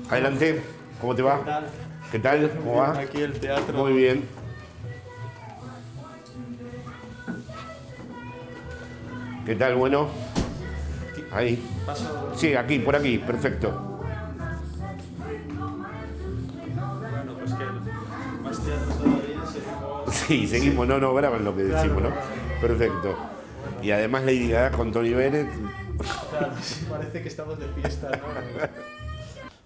Adelante, ¿cómo te va? ¿Qué tal? ¿Qué tal? ¿Cómo va? Aquí el teatro. Muy bien. ¿Qué tal? Bueno, ahí. Paso. Sí, aquí, por aquí, perfecto. Bueno, pues que más teatro todavía seguimos. Sí, seguimos, no, graban lo que decimos, ¿no? Claro. Perfecto. Y además Lady Gaga con Tony Bennett. Claro, sí, parece que estamos de fiesta, ¿no?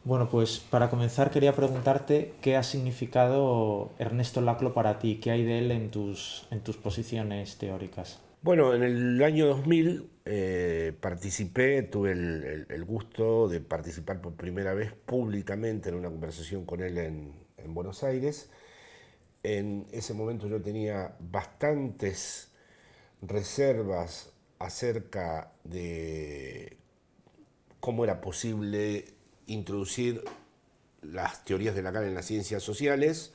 Bueno, pues para comenzar quería preguntarte qué ha significado Ernesto Laclo para ti, qué hay de él en tus posiciones teóricas. Bueno, en el año 2000 participé, tuve el gusto de participar por primera vez públicamente en una conversación con él en Buenos Aires. En ese momento yo tenía bastantes reservas acerca de cómo era posible introducir las teorías de Lacan en las ciencias sociales.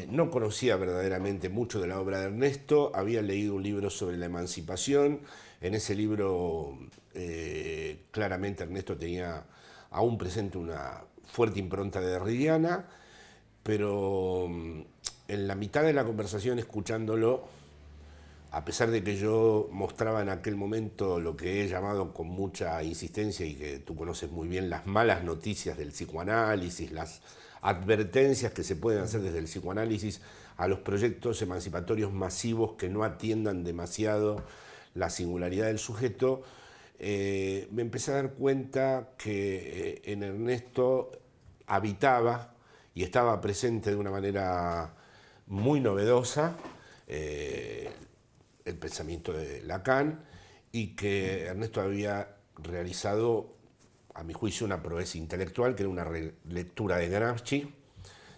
No conocía verdaderamente mucho de la obra de Ernesto, había leído un libro sobre la emancipación. En ese libro claramente Ernesto tenía aún presente una fuerte impronta de derridiana, pero en la mitad de la conversación, escuchándolo, a pesar de que yo mostraba en aquel momento lo que he llamado con mucha insistencia y que tú conoces muy bien, las malas noticias del psicoanálisis, las advertencias que se pueden hacer desde el psicoanálisis a los proyectos emancipatorios masivos que no atiendan demasiado la singularidad del sujeto, me empecé a dar cuenta que en Ernesto habitaba y estaba presente de una manera muy novedosa el pensamiento de Lacan, y que Ernesto había realizado, a mi juicio, una proeza intelectual, que era una lectura de Gramsci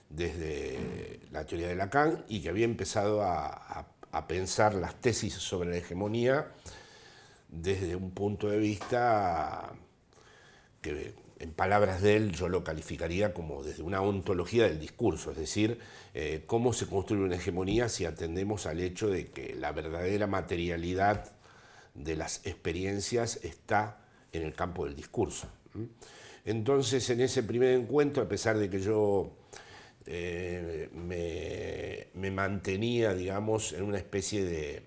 desde la teoría de Lacan, y que había empezado a pensar las tesis sobre la hegemonía desde un punto de vista que, en palabras de él, yo lo calificaría como desde una ontología del discurso, es decir, cómo se construye una hegemonía si atendemos al hecho de que la verdadera materialidad de las experiencias está en el campo del discurso. Entonces, en ese primer encuentro, a pesar de que yo me mantenía, digamos, en una especie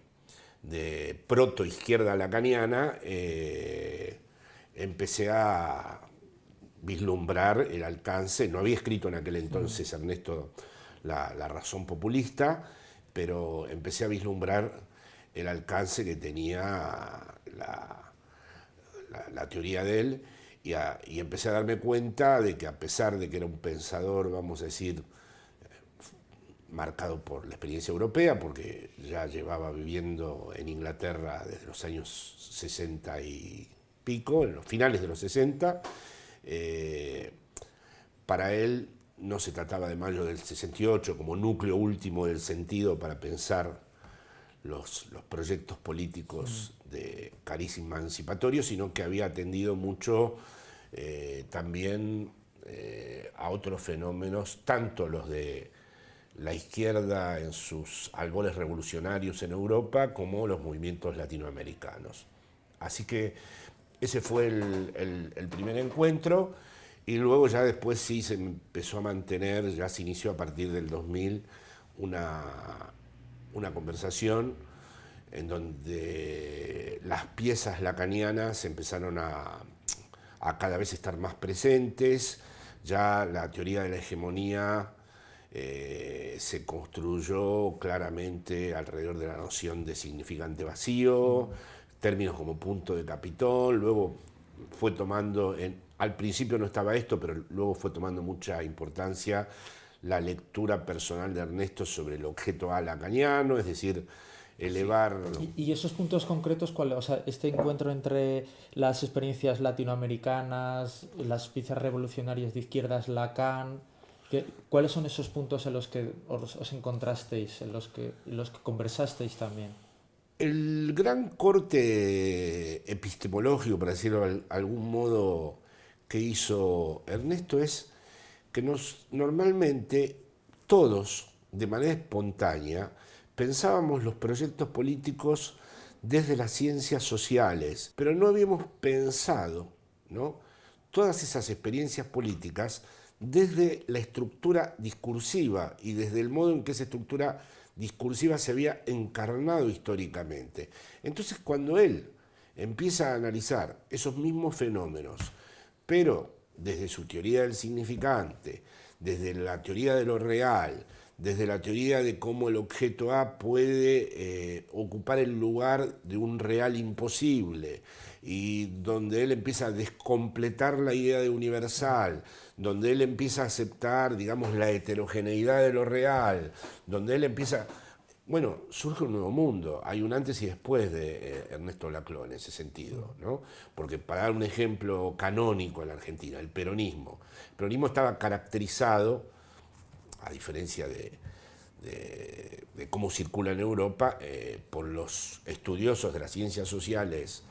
de proto-izquierda lacaniana, empecé a vislumbrar el alcance. No había escrito en aquel entonces Ernesto la razón populista, pero empecé a vislumbrar el alcance que tenía la teoría de él, y empecé a darme cuenta de que, a pesar de que era un pensador, vamos a decir, marcado por la experiencia europea, porque ya llevaba viviendo en Inglaterra desde los años 60 y pico, en los finales de los 60, para él no se trataba de mayo del 68 como núcleo último del sentido para pensar los proyectos políticos de cariz emancipatorio, sino que había atendido mucho también a otros fenómenos, tanto los de la izquierda en sus albores revolucionarios en Europa, como los movimientos latinoamericanos. Así que ese fue el primer encuentro, y luego ya después sí se empezó a mantener, ya se inició a partir del 2000 una conversación en donde las piezas lacanianas empezaron a cada vez estar más presentes. Ya la teoría de la hegemonía se construyó claramente alrededor de la noción de significante vacío, términos como punto de capitón. Luego fue tomando, al principio no estaba esto, pero luego fue tomando mucha importancia la lectura personal de Ernesto sobre el objeto A lacaniano, es decir, elevar... ¿Y esos puntos concretos, cuáles? O sea, este encuentro entre las experiencias latinoamericanas, las piezas revolucionarias de izquierdas, Lacan, ¿cuáles son esos puntos en los que os encontrasteis, en los que conversasteis también? El gran corte epistemológico, para decirlo de algún modo, que hizo Ernesto es que normalmente todos, de manera espontánea, pensábamos los proyectos políticos desde las ciencias sociales, pero no habíamos pensado, ¿no?, todas esas experiencias políticas desde la estructura discursiva y desde el modo en que esa estructura discursiva se había encarnado históricamente. Entonces, cuando él empieza a analizar esos mismos fenómenos, pero desde su teoría del significante, desde la teoría de lo real, desde la teoría de cómo el objeto A puede ocupar el lugar de un real imposible, y donde él empieza a descompletar la idea de universal, donde él empieza a aceptar, digamos, la heterogeneidad de lo real, donde él empieza... Bueno, surge un nuevo mundo, hay un antes y después de Ernesto Laclau en ese sentido, ¿no? Porque para dar un ejemplo canónico en la Argentina, el peronismo. El peronismo estaba caracterizado, a diferencia de cómo circula en Europa, por los estudiosos de las ciencias sociales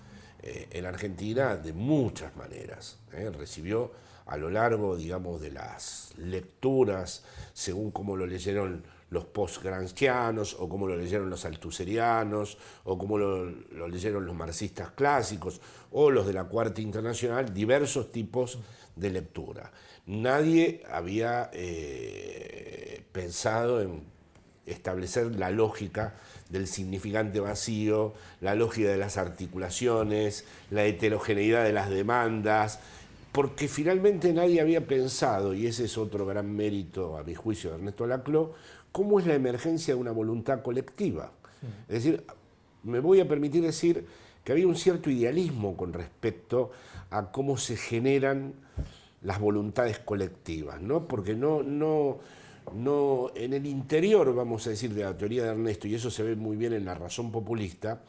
en Argentina de muchas maneras. Recibió a lo largo, digamos, de las lecturas, según cómo lo leyeron los post-gramscianos, o cómo lo leyeron los althuserianos, o cómo lo leyeron los marxistas clásicos, o los de la Cuarta Internacional, diversos tipos de lectura. Nadie había pensado en establecer la lógica del significante vacío, la lógica de las articulaciones, la heterogeneidad de las demandas, porque finalmente nadie había pensado, y ese es otro gran mérito a mi juicio de Ernesto Laclau, cómo es la emergencia de una voluntad colectiva. Es decir, me voy a permitir decir que había un cierto idealismo con respecto a cómo se generan las voluntades colectivas, ¿no? Porque no, en el interior, vamos a decir, de la teoría de Ernesto, y eso se ve muy bien en la razón populista,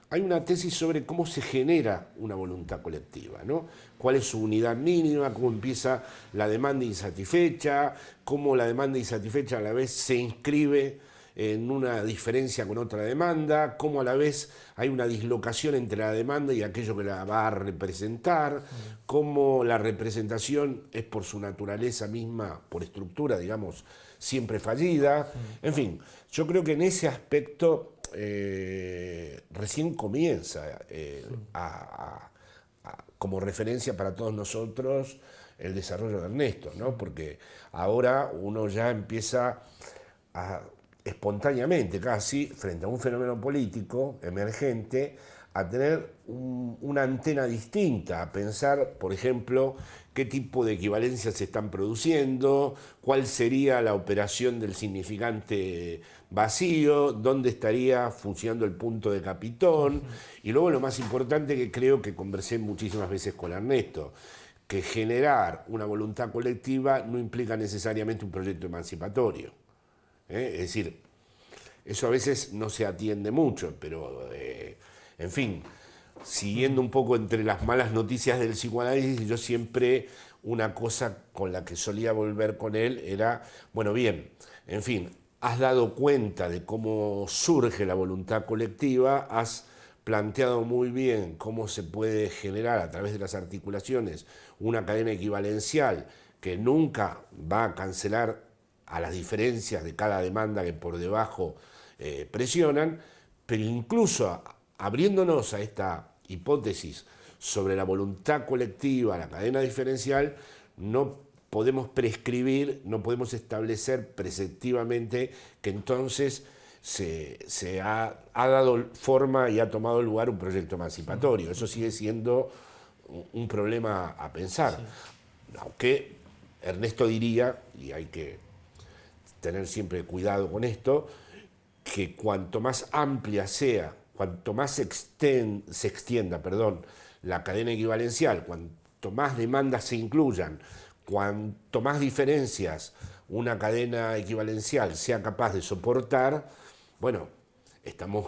hay una tesis sobre cómo se genera una voluntad colectiva, ¿no? Cuál es su unidad mínima, cómo empieza la demanda insatisfecha, cómo la demanda insatisfecha a la vez se inscribe en una diferencia con otra demanda, cómo a la vez hay una dislocación entre la demanda y aquello que la va a representar, cómo la representación es por su naturaleza misma, por estructura, digamos, siempre fallida. En fin, yo creo que en ese aspecto recién comienza como referencia para todos nosotros el desarrollo de Ernesto, ¿no? Porque ahora uno ya empieza a, espontáneamente casi, frente a un fenómeno político emergente, a tener una antena distinta, a pensar, por ejemplo, qué tipo de equivalencias se están produciendo, cuál sería la operación del significante vacío, dónde estaría funcionando el punto de Capitón, y luego lo más importante, que creo que conversé muchísimas veces con Ernesto, que generar una voluntad colectiva no implica necesariamente un proyecto emancipatorio. Es decir, eso a veces no se atiende mucho, pero en fin, siguiendo un poco entre las malas noticias del psicoanálisis, yo siempre, una cosa con la que solía volver con él era, bueno, bien, en fin, has dado cuenta de cómo surge la voluntad colectiva, has planteado muy bien cómo se puede generar a través de las articulaciones una cadena equivalencial que nunca va a cancelar a las diferencias de cada demanda que por debajo presionan, pero incluso abriéndonos a esta hipótesis sobre la voluntad colectiva, la cadena diferencial, no podemos prescribir, no podemos establecer preceptivamente que entonces se ha dado forma y ha tomado lugar un proyecto emancipatorio. Eso sigue siendo un problema a pensar. Sí. Aunque Ernesto diría, y hay que tener siempre cuidado con esto, que cuanto más amplia sea, cuanto más se extienda, la cadena equivalencial, cuanto más demandas se incluyan, cuanto más diferencias una cadena equivalencial sea capaz de soportar, bueno, estamos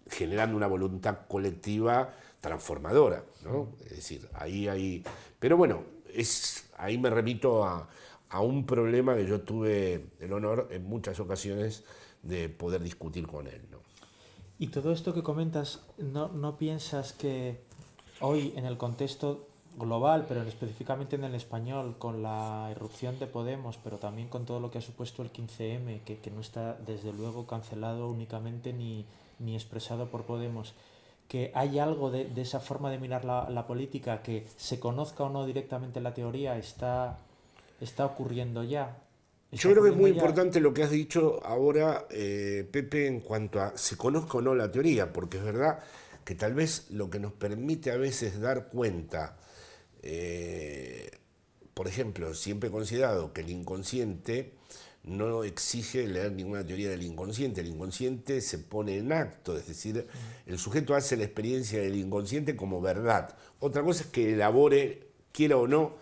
generando una voluntad colectiva transformadora, ¿no? Es decir, ahí hay... Pero bueno, ahí me remito a un problema que yo tuve el honor en muchas ocasiones de poder discutir con él, ¿no? Y todo esto que comentas, ¿no piensas que hoy en el contexto global, pero específicamente en el español, con la irrupción de Podemos, pero también con todo lo que ha supuesto el 15M, que no está desde luego cancelado únicamente ni expresado por Podemos, que hay algo de esa forma de mirar la política, que se conozca o no directamente la teoría, está ocurriendo ya. Está Yo creo que es ocurriendo muy ya. importante lo que has dicho ahora, Pepe, en cuanto a se conozca o no la teoría, porque es verdad que tal vez lo que nos permite a veces dar cuenta, eh, por ejemplo, siempre he considerado que el inconsciente no exige leer ninguna teoría del inconsciente. El inconsciente se pone en acto, es decir, el sujeto hace la experiencia del inconsciente como verdad. Otra cosa es que elabore, quiera o no,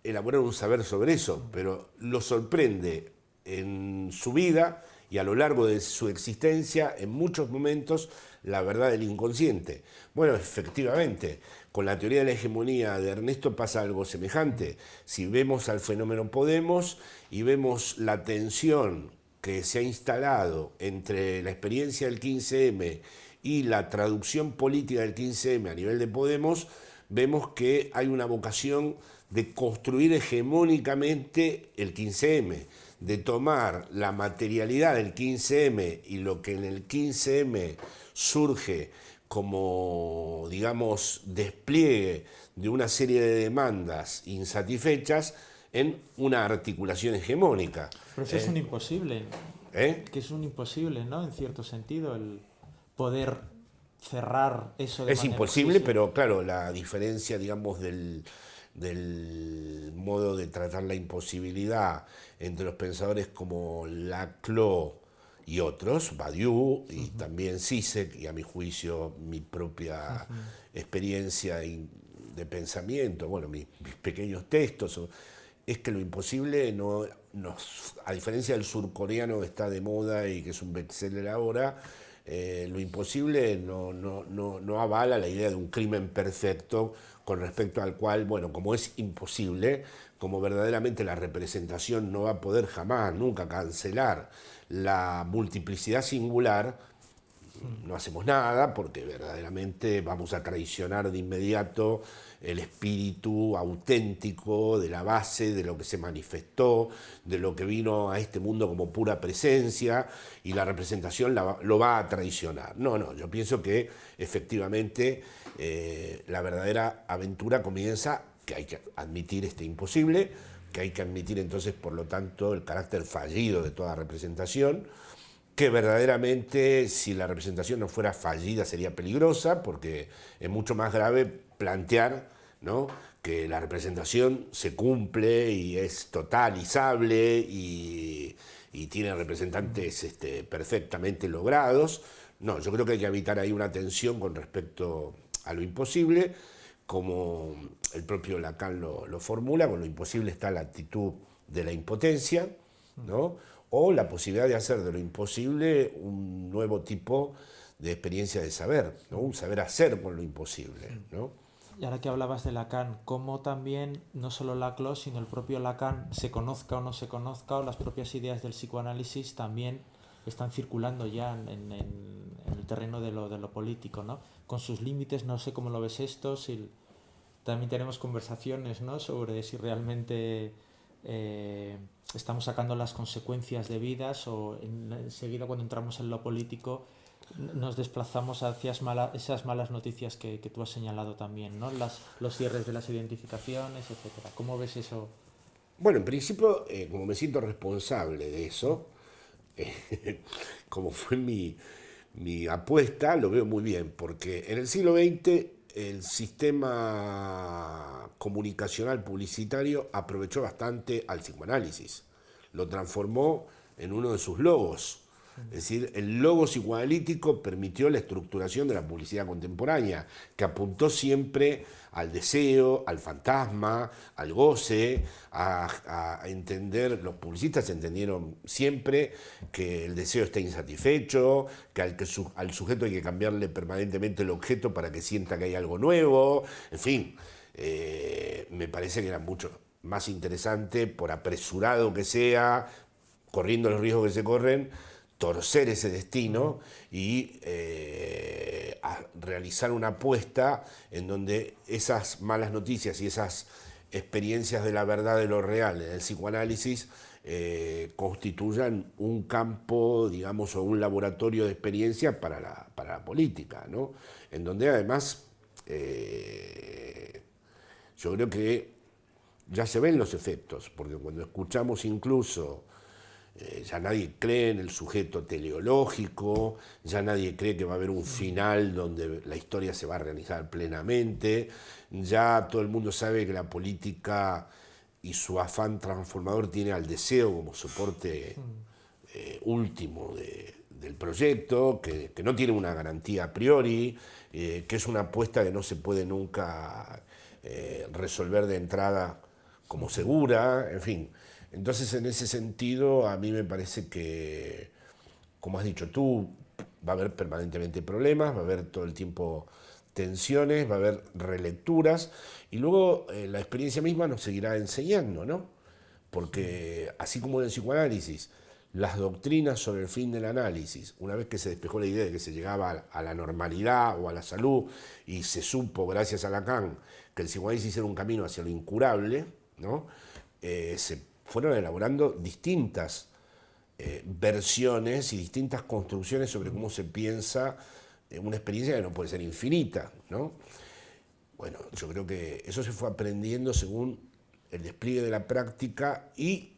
elaborar un saber sobre eso, pero lo sorprende en su vida y a lo largo de su existencia, en muchos momentos, la verdad del inconsciente. Bueno, efectivamente, con la teoría de la hegemonía de Ernesto pasa algo semejante. Si vemos al fenómeno Podemos y vemos la tensión que se ha instalado entre la experiencia del 15M y la traducción política del 15M a nivel de Podemos, vemos que hay una vocación de construir hegemónicamente el 15M, de tomar la materialidad del 15M y lo que en el 15M surge como, digamos, despliegue de una serie de demandas insatisfechas en una articulación hegemónica. Pero eso es un imposible, ¿Eh? que es un imposible, ¿no? En cierto sentido, el poder cerrar eso de Es manera... Sí, imposible, sí. pero claro, la diferencia, digamos, del modo de tratar la imposibilidad entre los pensadores como Laclau y otros, Badiou y también Zizek, y a mi juicio mi propia experiencia de pensamiento, bueno, mis pequeños textos, es que lo imposible no nos, a diferencia del surcoreano que está de moda y que es un bestseller ahora, lo imposible no avala la idea de un crimen perfecto con respecto al cual, bueno, como es imposible, como verdaderamente la representación no va a poder jamás, nunca cancelar la multiplicidad singular, no hacemos nada porque verdaderamente vamos a traicionar de inmediato el espíritu auténtico de la base, de lo que se manifestó, de lo que vino a este mundo como pura presencia, y la representación lo va a traicionar. No, yo pienso que efectivamente la verdadera aventura comienza, que hay que admitir este imposible, que hay que admitir entonces por lo tanto el carácter fallido de toda representación, que verdaderamente si la representación no fuera fallida sería peligrosa, porque es mucho más grave plantear, ¿no?, que la representación se cumple y es totalizable y tiene representantes perfectamente logrados. No, yo creo que hay que evitar ahí una tensión con respecto a lo imposible, como el propio Lacan lo formula. Con lo imposible está la actitud de la impotencia, ¿no?, o la posibilidad de hacer de lo imposible un nuevo tipo de experiencia de saber, ¿no?, un saber hacer con lo imposible, ¿no? Y ahora que hablabas de Lacan, cómo también no solo Laclau, sino el propio Lacan, se conozca o no se conozca, o las propias ideas del psicoanálisis también están circulando ya en el terreno de lo político, ¿no? Con sus límites, no sé cómo lo ves esto, si también tenemos conversaciones, ¿no?, sobre si realmente estamos sacando las consecuencias debidas o enseguida cuando entramos en lo político nos desplazamos hacia esas malas noticias que tú has señalado también, ¿no? Los cierres de las identificaciones, etcétera. ¿Cómo ves eso? Bueno, en principio, como me siento responsable de eso, como fue mi apuesta, lo veo muy bien, porque en el siglo XX el sistema comunicacional publicitario aprovechó bastante al psicoanálisis, lo transformó en uno de sus logos. Es decir, el logo psicoanalítico permitió la estructuración de la publicidad contemporánea, que apuntó siempre al deseo, al fantasma, al goce, a entender, los publicistas entendieron siempre que el deseo está insatisfecho, que al sujeto hay que cambiarle permanentemente el objeto para que sienta que hay algo nuevo, en fin, me parece que era mucho más interesante, por apresurado que sea, corriendo los riesgos que se corren, torcer ese destino y a realizar una apuesta en donde esas malas noticias y esas experiencias de la verdad de lo real en el psicoanálisis constituyan un campo, digamos, o un laboratorio de experiencia para la política, ¿no? En donde además yo creo que ya se ven los efectos, porque cuando escuchamos incluso ya nadie cree en el sujeto teleológico, ya nadie cree que va a haber un final donde la historia se va a realizar plenamente, ya todo el mundo sabe que la política y su afán transformador tiene al deseo como soporte último del proyecto, que no tiene una garantía a priori, que es una apuesta que no se puede nunca resolver de entrada como segura, en fin. Entonces, en ese sentido, a mí me parece que, como has dicho tú, va a haber permanentemente problemas, va a haber todo el tiempo tensiones, va a haber relecturas, y luego la experiencia misma nos seguirá enseñando, ¿no? Porque así como en el psicoanálisis, las doctrinas sobre el fin del análisis, una vez que se despejó la idea de que se llegaba a la normalidad o a la salud, y se supo, gracias a Lacan, que el psicoanálisis era un camino hacia lo incurable, ¿no? Se fueron elaborando distintas versiones y distintas construcciones sobre cómo se piensa una experiencia que no puede ser infinita, ¿no? Bueno, yo creo que eso se fue aprendiendo según el despliegue de la práctica y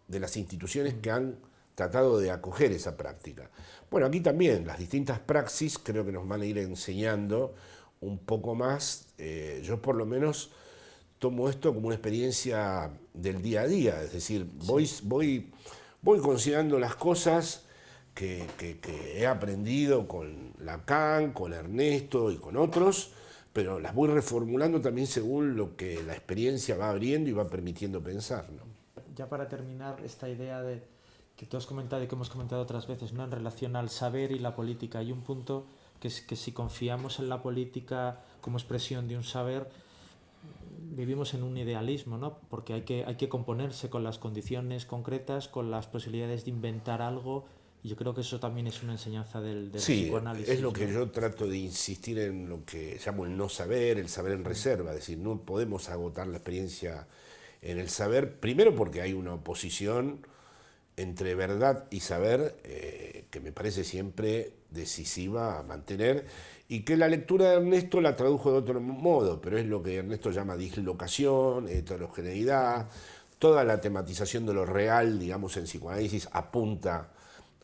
de las instituciones que han tratado de acoger esa práctica. Bueno, aquí también las distintas praxis creo que nos van a ir enseñando un poco más. Yo por lo menos tomo esto como una experiencia del día a día, es decir, voy considerando las cosas que he aprendido con Lacan, con Ernesto y con otros, pero las voy reformulando también según lo que la experiencia va abriendo y va permitiendo pensar, ¿no? Ya para terminar, esta idea de que tú has comentado y que hemos comentado otras veces, ¿no? En relación al saber y la política, hay un punto que es que si confiamos en la política como expresión de un saber, vivimos en un idealismo, ¿no? Porque hay que componerse con las condiciones concretas, con las posibilidades de inventar algo, y yo creo que eso también es una enseñanza del Sí, psicoanálisis, es lo que ¿no? yo trato de insistir en lo que llamo el saber en reserva, es decir, no podemos agotar la experiencia en el saber, primero porque hay una oposición entre verdad y saber que me parece siempre decisiva a mantener y que la lectura de Ernesto la tradujo de otro modo, pero es lo que Ernesto llama dislocación, heterogeneidad, toda la tematización de lo real, digamos, en psicoanálisis apunta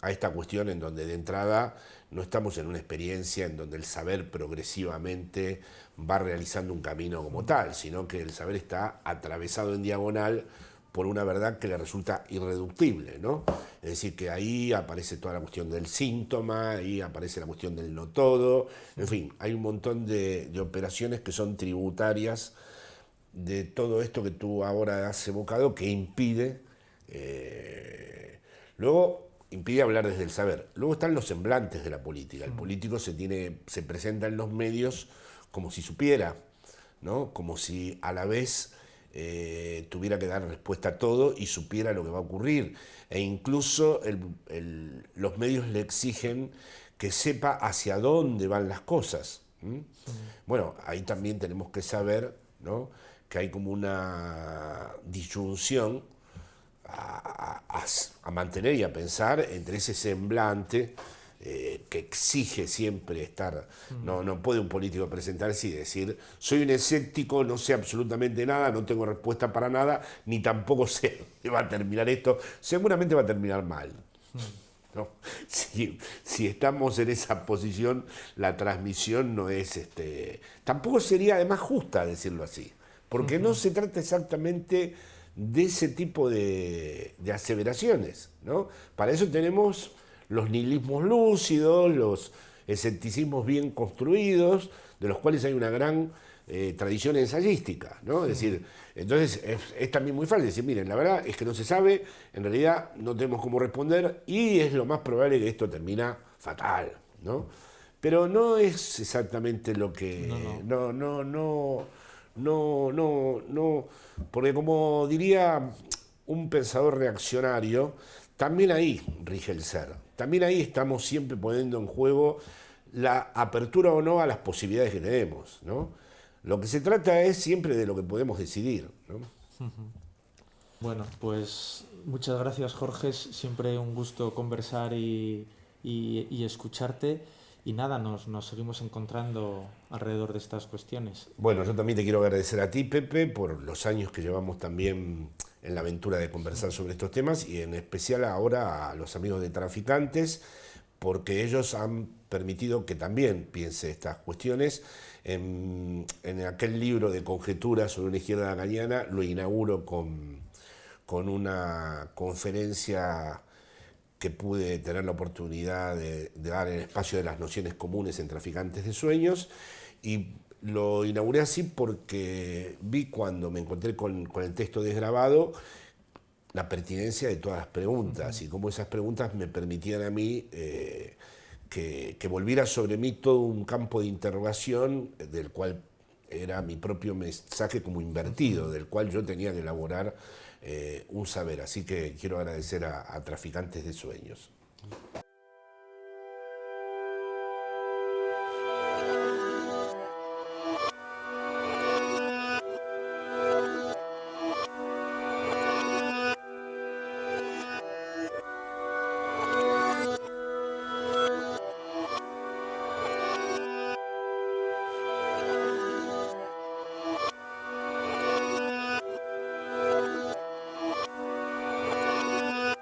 a esta cuestión en donde de entrada no estamos en una experiencia en donde el saber progresivamente va realizando un camino como tal, sino que el saber está atravesado en diagonal por una verdad que le resulta irreductible, ¿no? Es decir, que ahí aparece toda la cuestión del síntoma, ahí aparece la cuestión del no todo, en fin, hay un montón de operaciones que son tributarias de todo esto que tú ahora has evocado que impide, luego impide hablar desde el saber. Luego están los semblantes de la política. El político se presenta en los medios como si supiera, ¿no? Como si a la vez tuviera que dar respuesta a todo y supiera lo que va a ocurrir. E incluso los medios le exigen que sepa hacia dónde van las cosas. Bueno, ahí también tenemos que saber, ¿no?, que hay como una disyunción a mantener y a pensar entre ese semblante que exige siempre estar. No puede un político presentarse y decir, soy un escéptico, no sé absolutamente nada, no tengo respuesta para nada, ni tampoco sé que va a terminar esto. Seguramente va a terminar mal. ¿No? Si estamos en esa posición, la transmisión no es... tampoco sería además justa decirlo así, porque no se trata exactamente de ese tipo de aseveraciones, ¿no? Para eso tenemos los nihilismos lúcidos, los escepticismos bien construidos, de los cuales hay una gran tradición ensayística, ¿no? Es decir, entonces es también muy fácil decir, miren, la verdad es que no se sabe, en realidad no tenemos cómo responder y es lo más probable que esto termina fatal, ¿no? Pero no es exactamente lo que... No, porque como diría un pensador reaccionario, también ahí rige el ser. También ahí estamos siempre poniendo en juego la apertura o no a las posibilidades que tenemos, ¿no? Lo que se trata es siempre de lo que podemos decidir, ¿no? Bueno, pues muchas gracias, Jorge. Es siempre un gusto conversar y escucharte. Y nada, nos seguimos encontrando alrededor de estas cuestiones. Bueno, yo también te quiero agradecer a ti, Pepe, por los años que llevamos también en la aventura de conversar sobre estos temas y en especial ahora a los amigos de Traficantes, porque ellos han permitido que también piense estas cuestiones. En aquel libro de conjeturas sobre una izquierda gañana lo inauguro con una conferencia que pude tener la oportunidad de dar en el espacio de las nociones comunes en Traficantes de Sueños, y lo inauguré así porque vi cuando me encontré con el texto desgrabado la pertinencia de todas las preguntas y cómo esas preguntas me permitían a mí que volviera sobre mí todo un campo de interrogación del cual era mi propio mensaje como invertido, del cual yo tenía que elaborar un saber. Así que quiero agradecer a Traficantes de Sueños.